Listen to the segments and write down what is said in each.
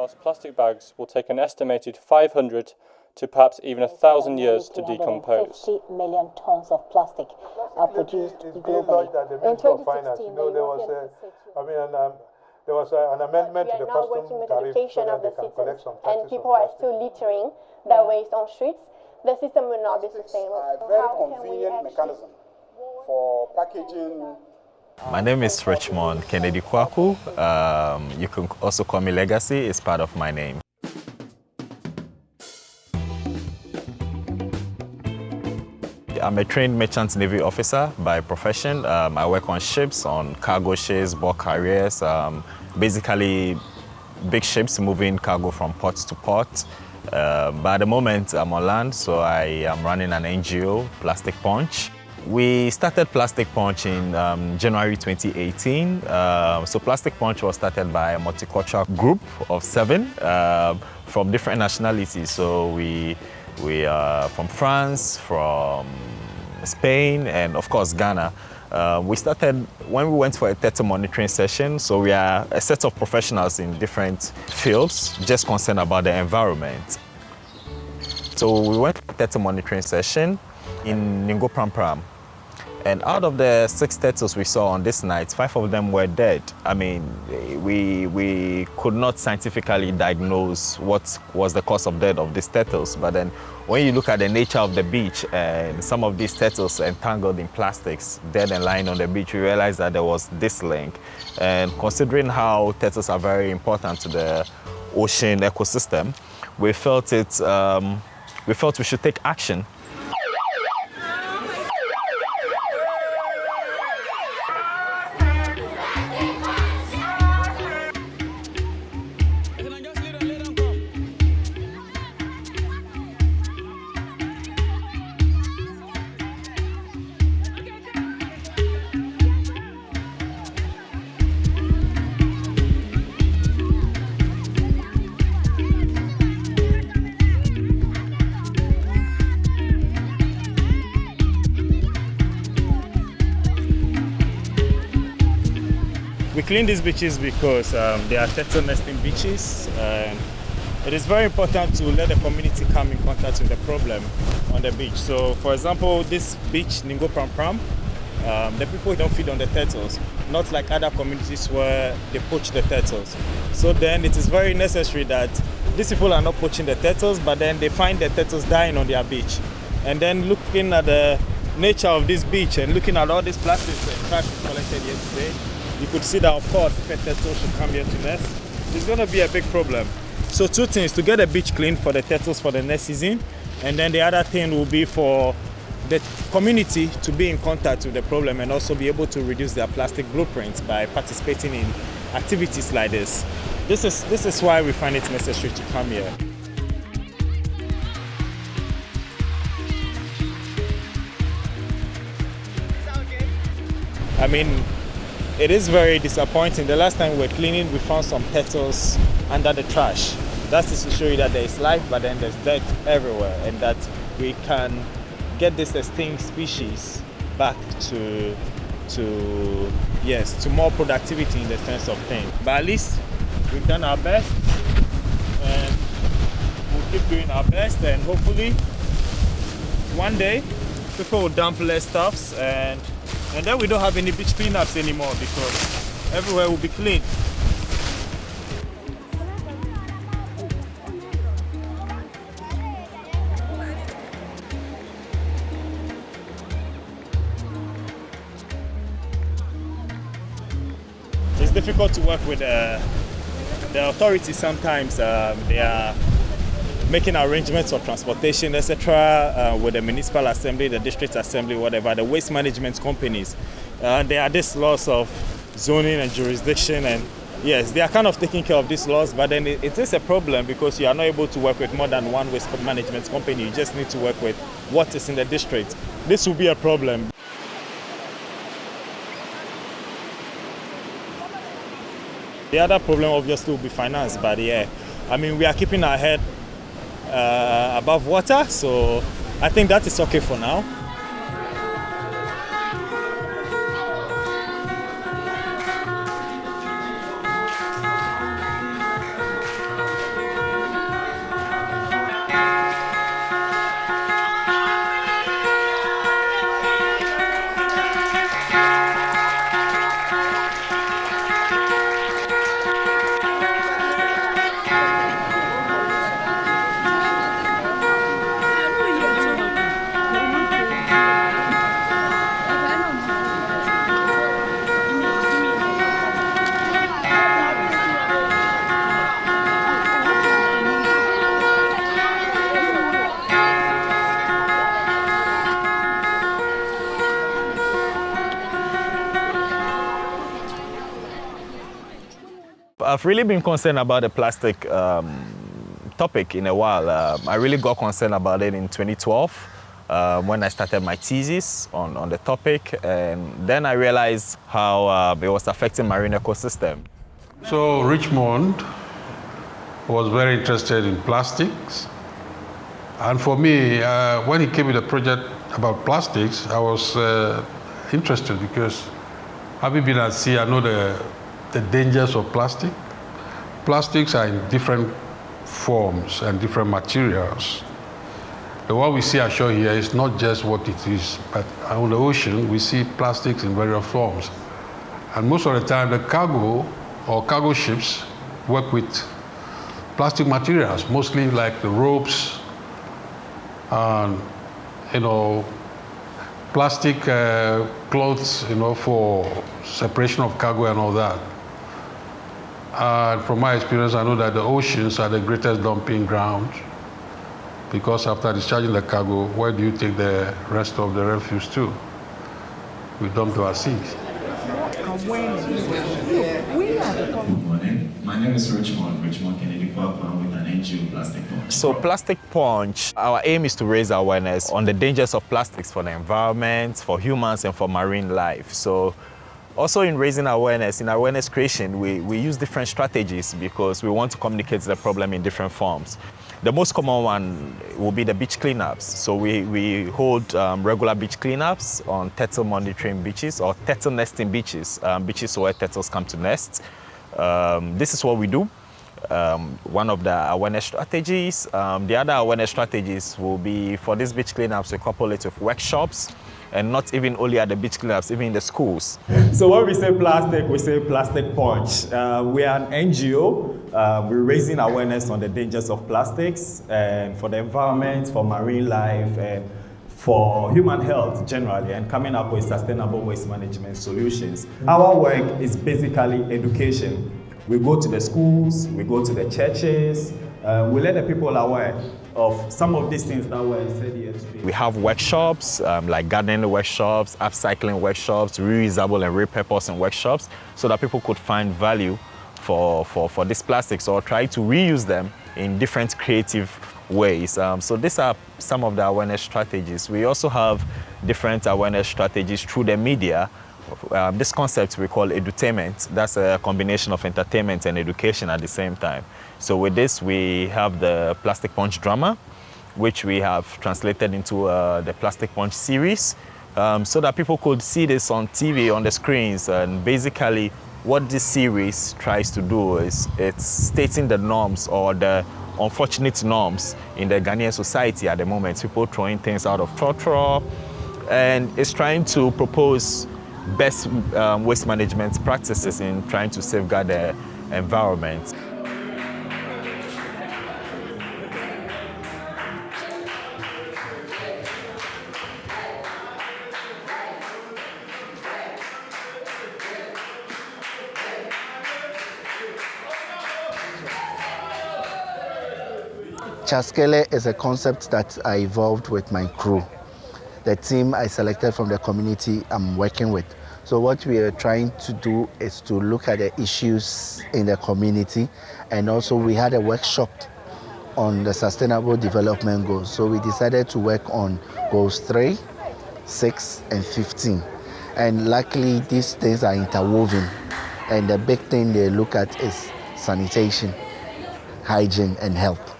whilst plastic bags will take an estimated 500 to perhaps even 1,000 years to decompose. 50 million tons of plastic are produced globally. In 2016, there was an amendment to the customs tariff so that they can collect some taxes. And people are still littering their waste on streets. The system will not be sustainable. A very convenient mechanism for packaging. My name is Richmond Kennedy Kwaku. You can also call me Legacy, it's part of my name. I'm a trained merchant navy officer by profession. I work on ships, on cargo ships, bulk carriers, basically big ships moving cargo from port to port. But at the moment I'm on land, so I am running an NGO, Plastic Punch. We started Plastic Punch in January 2018. So Plastic Punch was started by a multicultural group of 7 from different nationalities. So we are from France, from Spain, and of course Ghana. We started when we went for a tether monitoring session. So we are a set of professionals in different fields, just concerned about the environment. So we went for a tether monitoring session in Ningo Pram Pram. And out of the 6 turtles we saw on this night, 5 of them were dead. I mean, we could not scientifically diagnose what was the cause of death of these turtles. But then when you look at the nature of the beach and some of these turtles entangled in plastics, dead and lying on the beach, we realized that there was this link. And considering how turtles are very important to the ocean ecosystem, we felt we should take action. We clean these beaches because they are turtle nesting beaches. It is very important to let the community come in contact with the problem on the beach. So, for example, this beach, Ningo Pram Pram, the people don't feed on the turtles, not like other communities where they poach the turtles. So then it is very necessary that these people are not poaching the turtles, but then they find the turtles dying on their beach. And then looking at the nature of this beach and looking at all these plastics and trash we collected yesterday, you could see that, of course, if a turtle should come here to nest, it's going to be a big problem. So 2 things: to get the beach clean for the turtles for the next season, and then the other thing will be for the community to be in contact with the problem and also be able to reduce their plastic blueprints by participating in activities like this. This is why we find it necessary to come here. I mean, it is very disappointing. The last time we were cleaning, we found some turtles under the trash. That's just to show you that there is life, but then there's death everywhere, and that we can get this extinct species back to more productivity in the sense of things. But at least we've done our best, and we'll keep doing our best, and hopefully one day people will dump less stuffs, and then we don't have any beach cleanups anymore because everywhere will be clean. It's difficult to work with the authorities sometimes. They are making arrangements for transportation, etc., with the municipal assembly, the district assembly, whatever, the waste management companies. There are these laws of zoning and jurisdiction, and yes, they are kind of taking care of these laws, but then it is a problem because you are not able to work with more than one waste management company. You just need to work with what is in the district. This will be a problem. The other problem obviously will be finance, but yeah, I mean, we are keeping our head above water, so I think that is okay for now. I've really been concerned about the plastic topic in a while. I really got concerned about it in 2012 when I started my thesis on the topic, and then I realized how it was affecting marine ecosystem. So Richmond was very interested in plastics, and for me, when he came with a project about plastics, I was interested because having been at sea, I know the dangers of plastic. Plastics are in different forms and different materials. The one we see ashore here is not just what it is, but on the ocean, we see plastics in various forms. And most of the time, the cargo or cargo ships work with plastic materials, mostly like the ropes and, plastic clothes, for separation of cargo and all that. From my experience, I know that the oceans are the greatest dumping ground, because after discharging the cargo, where do you take the rest of the refuse to? We dump to our seas. Good morning. My name is Richmond Kennedy Papa. I'm with an NGO, Plastic Punch. So Plastic Punch, our aim is to raise awareness on the dangers of plastics for the environment, for humans, and for marine life. So also in raising awareness, in awareness creation, we use different strategies because we want to communicate the problem in different forms. The most common one will be the beach cleanups. So we hold regular beach cleanups on turtle monitoring beaches or turtle nesting beaches, beaches where turtles come to nest. This is what we do. One of the awareness strategies. The other awareness strategies will be for these beach cleanups, we couple it with workshops, and not even only at the beach cleanups, even in the schools. So when we say Plastic Punch. We are an NGO. We're raising awareness on the dangers of plastics and for the environment, for marine life, and for human health generally, and coming up with sustainable waste management solutions. Our work is basically education. We go to the schools, we go to the churches, we let the people aware of some of these things that were said here today. We have workshops, like gardening workshops, upcycling workshops, reusable and repurposing workshops, so that people could find value for these plastics or try to reuse them in different creative ways. So these are some of the awareness strategies. We also have different awareness strategies through the media. This concept we call edutainment. That's a combination of entertainment and education at the same time. So with this, we have the Plastic Punch drama, which we have translated into the Plastic Punch series, so that people could see this on TV, on the screens. And basically, what this series tries to do is it's stating the norms or the unfortunate norms in the Ghanaian society at the moment. People throwing things out of trotro, and it's trying to propose best waste management practices in trying to safeguard the environment. Chaskele is a concept that I evolved with my crew, the team I selected from the community I'm working with. So what we are trying to do is to look at the issues in the community, and also we had a workshop on the Sustainable Development Goals. So we decided to work on Goals 3, 6, and 15. And luckily these things are interwoven, and the big thing they look at is sanitation, hygiene, and health.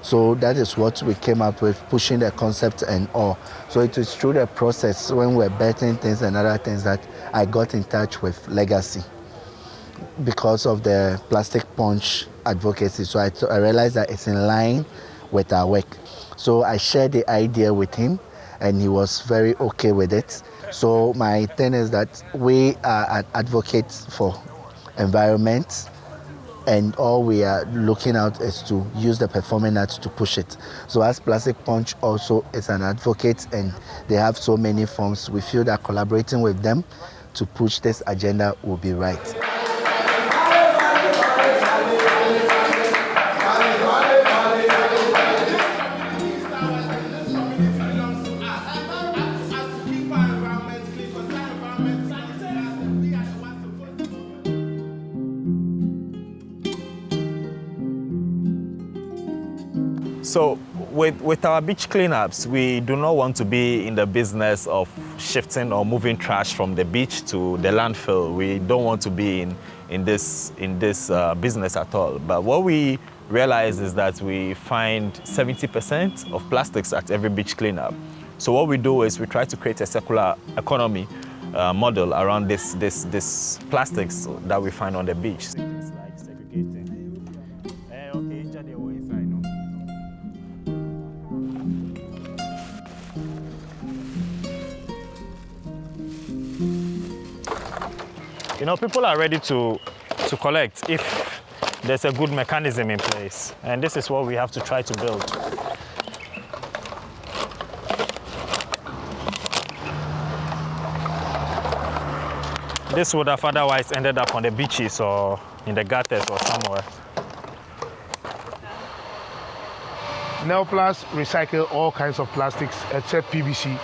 So that is what we came up with, pushing the concept and all. So it was through the process when we're betting things and other things that I got in touch with Legacy because of the Plastic Punch advocacy. So I realized that it's in line with our work. So I shared the idea with him, and he was very okay with it. So my thing is that we are advocates for environment, and all we are looking at is to use the performing arts to push it. So as Plastic Punch also is an advocate, and they have so many forms, we feel that collaborating with them to push this agenda will be right. So with our beach cleanups, we do not want to be in the business of shifting or moving trash from the beach to the landfill. We don't want to be in this business at all. But what we realize is that we find 70% of plastics at every beach cleanup. So what we do is we try to create a circular economy model around this plastics that we find on the beach. It's like segregating. You know, people are ready to collect if there's a good mechanism in place. And this is what we have to try to build. This would have otherwise ended up on the beaches or in the gutters or somewhere. Neoplast recycle all kinds of plastics except PVC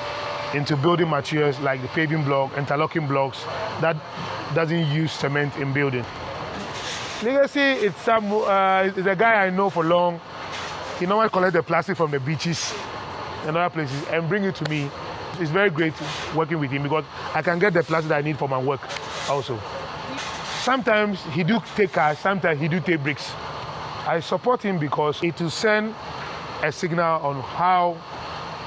into building materials like the paving block, interlocking blocks that doesn't use cement in building. Legacy, it's a guy I know for long. He normally collects the plastic from the beaches and other places and bring it to me. It's very great working with him because I can get the plastic that I need for my work also. Sometimes he do take cash, sometimes he do take bricks. I support him because it will send a signal on how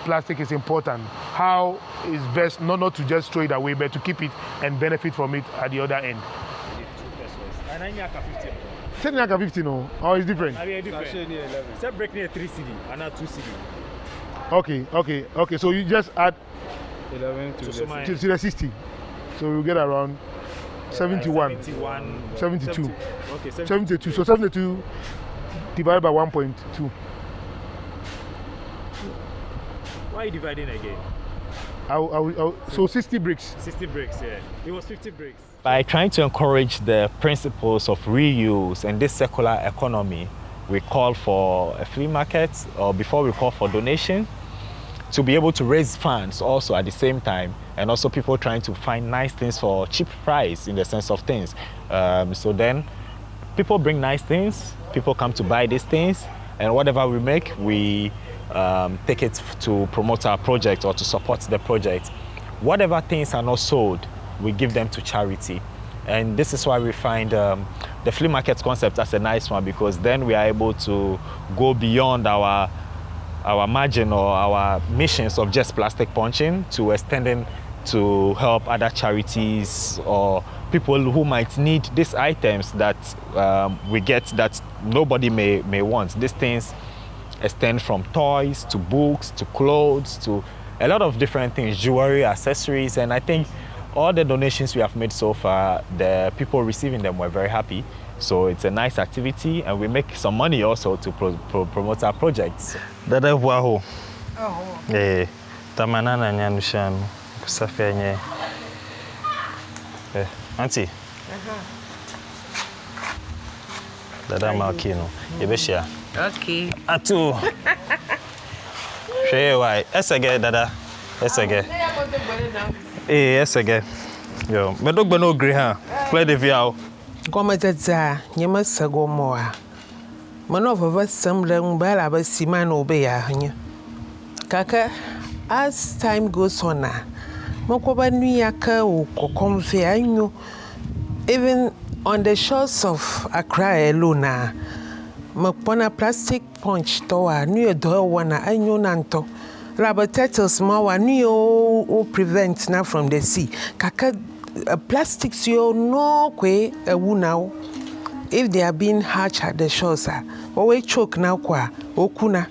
plastic is important, how it's best not to just throw it away, but to keep it and benefit from it at the other end. And 50 no? Or it's different? Say break near 3 CD and not 2 CD. Okay. So you just add 11 to the 60. So you get around 71. 72. Okay, 72. So 72 divided by 1.2. Why are you dividing again? So 60 bricks. 60 bricks, yeah. It was 50 bricks. By trying to encourage the principles of reuse and this circular economy, we call for a flea market, or before we call for donation, to be able to raise funds also at the same time, and also people trying to find nice things for cheap price in the sense of things. So then people bring nice things, people come to buy these things, and whatever we make, we take it to promote our project or to support the project. Whatever things are not sold, we give them to charity. And this is why we find the flea market concept as a nice one, because then we are able to go beyond our margin or our missions of just plastic punching to extending to help other charities or people who might need these items that we get that nobody may want. These things extend from toys to books to clothes to a lot of different things, jewelry, accessories, and I think all the donations we have made so far, the people receiving them were very happy. So it's a nice activity, and we make some money also to promote our projects. Dada waho. Eh, tamana na nyanushanu kusafenye. Auntie. Dada makino. Yebeshia. Okay. Atu. Shey why? Esege dada. Esege. Esege. Yo, me dog no grey ha. Play the viao. Gomatza, nyema sagomoa. Mano vava samle mbala ba simano be ya hanya. Kaka, as time goes on na, makoba nuyaka o kokonfe anyo. Even on the shores of Accra alone, makpona plastic punch toa nuyo do wana anyo nanto. Rubber turtles mawa nuyo prevent na from the sea. Kaka plastics you no kwe ewu now. If they are being hatched at the shores, we choke now kwa okuna.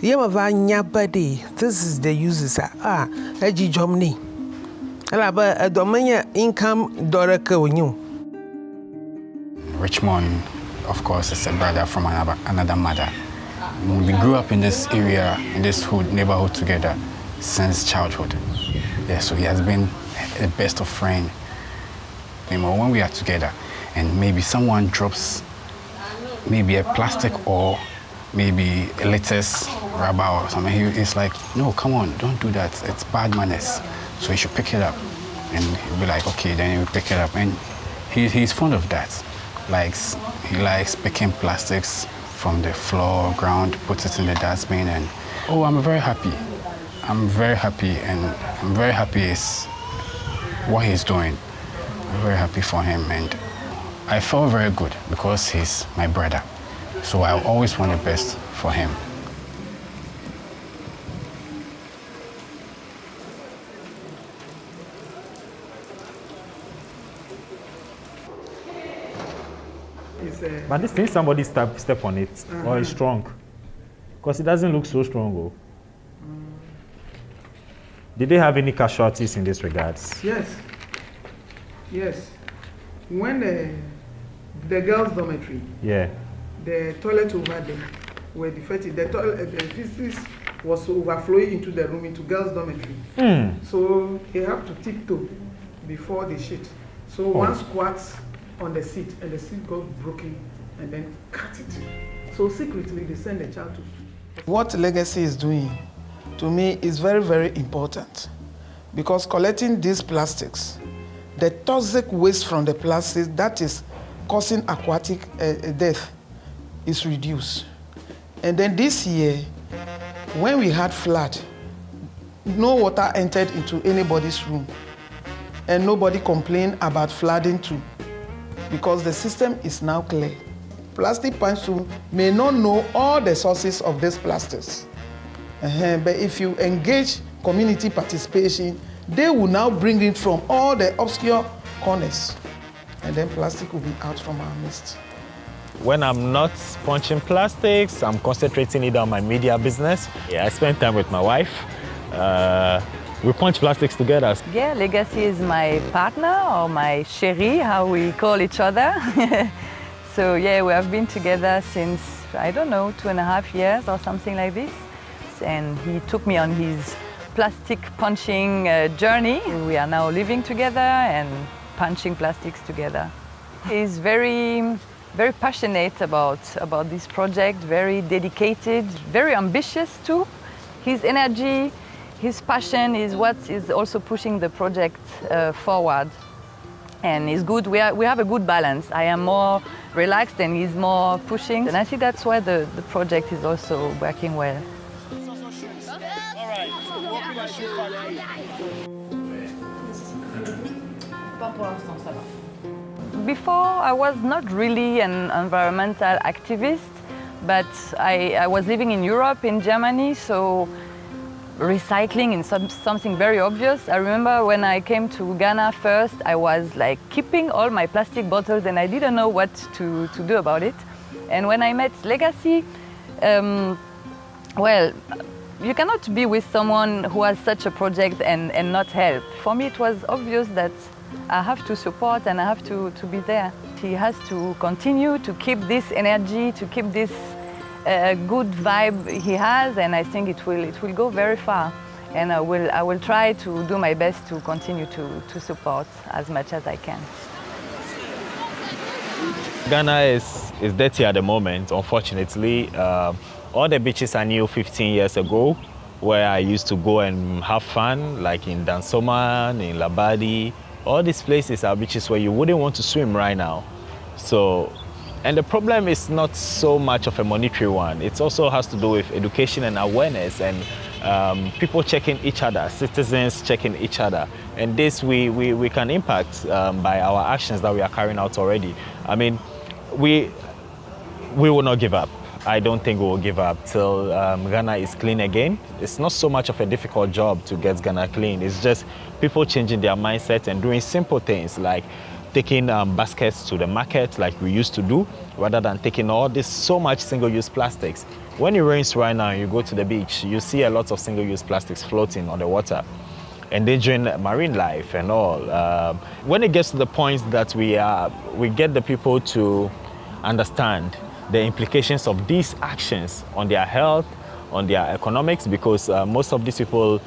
Yemava nyabade. This is the uses eji jomni. Alaba domenya income doraka onyu. Richmond, of course, is a brother from another mother. We grew up in this area, in this neighborhood together since childhood. Yeah, so he has been the best of friends. When we are together and maybe someone drops maybe a plastic or maybe a lettuce, rubber or something, he's like, no, come on, don't do that. It's bad manners. So you should pick it up. And he'll be like, okay, then he'll pick it up. And he's fond of that. He likes picking plastics from the floor, ground, puts it in the dustbin, and I'm very happy. I'm very happy, and I'm very happy is what he's doing. I'm very happy for him, and I felt very good because he's my brother. So I always want the best for him. But this thing, somebody step on it, or it's strong. Because it doesn't look so strong. Oh. Did they have any casualties in this regards? Yes. Yes. When the girls' dormitory, the toilet over there were defective. The feces was overflowing into the room, into girls' dormitory. So they have to tiptoe before the shit. So one squats on the seat, and the seat got broken, and then cut it. So secretly, they send the child to. What Legacy is doing, to me, is very, very important, because collecting these plastics, the toxic waste from the plastics that is causing aquatic death is reduced. And then this year, when we had flood, no water entered into anybody's room, and nobody complained about flooding too, because the system is now clear. Plastic punch tool may not know all the sources of these plastics. But if you engage community participation, they will now bring it from all the obscure corners, and then plastic will be out from our midst. When I'm not punching plastics, I'm concentrating either on my media business. I spend time with my wife. We punch plastics together. Yeah, Legacy is my partner, or my chérie, how we call each other. So yeah, we have been together since, I don't know, 2.5 years or something like this. And he took me on his plastic punching journey. We are now living together and punching plastics together. He's very passionate about this project, very dedicated, very ambitious too. His energy, his passion is what is also pushing the project forward. And it's good, we have a good balance. I am more relaxed and he's more pushing. And I think that's why the project is also working well. Before, I was not really an environmental activist, but I was living in Europe, in Germany, so recycling is something very obvious. I remember when I came to Ghana first, I was like keeping all my plastic bottles and I didn't know what to do about it. And when I met Legacy, well, you cannot be with someone who has such a project and not help. For me, it was obvious that I have to support and I have to be there. He has to continue to keep this energy, to keep this good vibe he has, and I think it will go very far. And I will try to do my best to continue to support as much as I can. Ghana is dirty at the moment, unfortunately. All the beaches I knew 15 years ago, where I used to go and have fun, like in Dansoman, in Labadi, all these places are beaches where you wouldn't want to swim right now. So, and the problem is not so much of a monetary one. It also has to do with education and awareness and people checking each other, citizens checking each other. And this we can impact by our actions that we are carrying out already. I mean, we will not give up. I don't think we will give up till Ghana is clean again. It's not so much of a difficult job to get Ghana clean. It's just people changing their mindset and doing simple things like taking baskets to the market like we used to do, rather than taking all this so much single-use plastics. When it rains right now and you go to the beach, you see a lot of single-use plastics floating on the water, endangering marine life and all. When it gets to the point that we get the people to understand the implications of these actions on their health, on their economics, because most of these people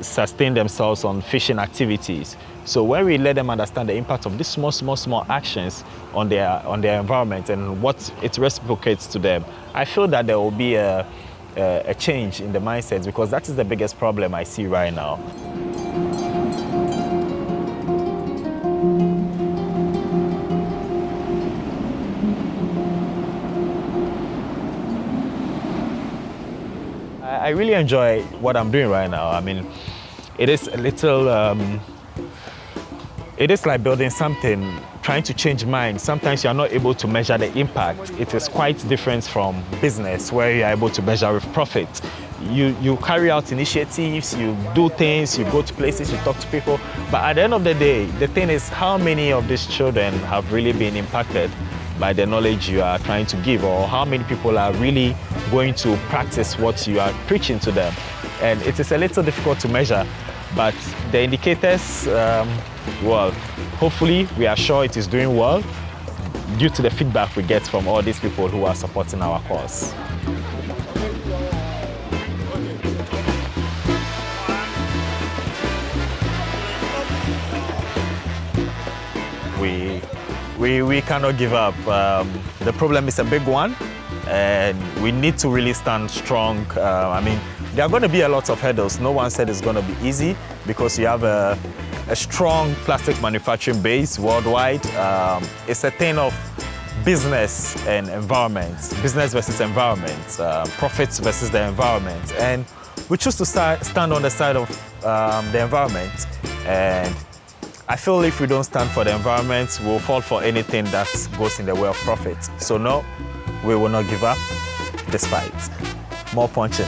sustain themselves on fishing activities. So when we let them understand the impact of these small actions on their environment and what it reciprocates to them, I feel that there will be a change in the mindsets, because that is the biggest problem I see right now. I really enjoy what I'm doing right now. I mean, it is a little, it is like building something, trying to change minds. Sometimes you're not able to measure the impact. It is quite different from business where you're able to measure with profit. You carry out initiatives, you do things, you go to places, you talk to people. But at the end of the day, the thing is how many of these children have really been impacted by the knowledge you are trying to give, or how many people are really going to practice what you are preaching to them. And it is a little difficult to measure, but the indicators, well, hopefully we are sure it is doing well due to the feedback we get from all these people who are supporting our cause. We cannot give up. The problem is a big one, and we need to really stand strong. I mean, there are going to be a lot of hurdles. No one said it's going to be easy because you have a strong plastic manufacturing base worldwide. It's a thing of business and environment, business versus environment, profits versus the environment. And we choose to stand on the side of the environment. And I feel if we don't stand for the environment, we'll fall for anything that goes in the way of profit. So no, we will not give up, despite more punching.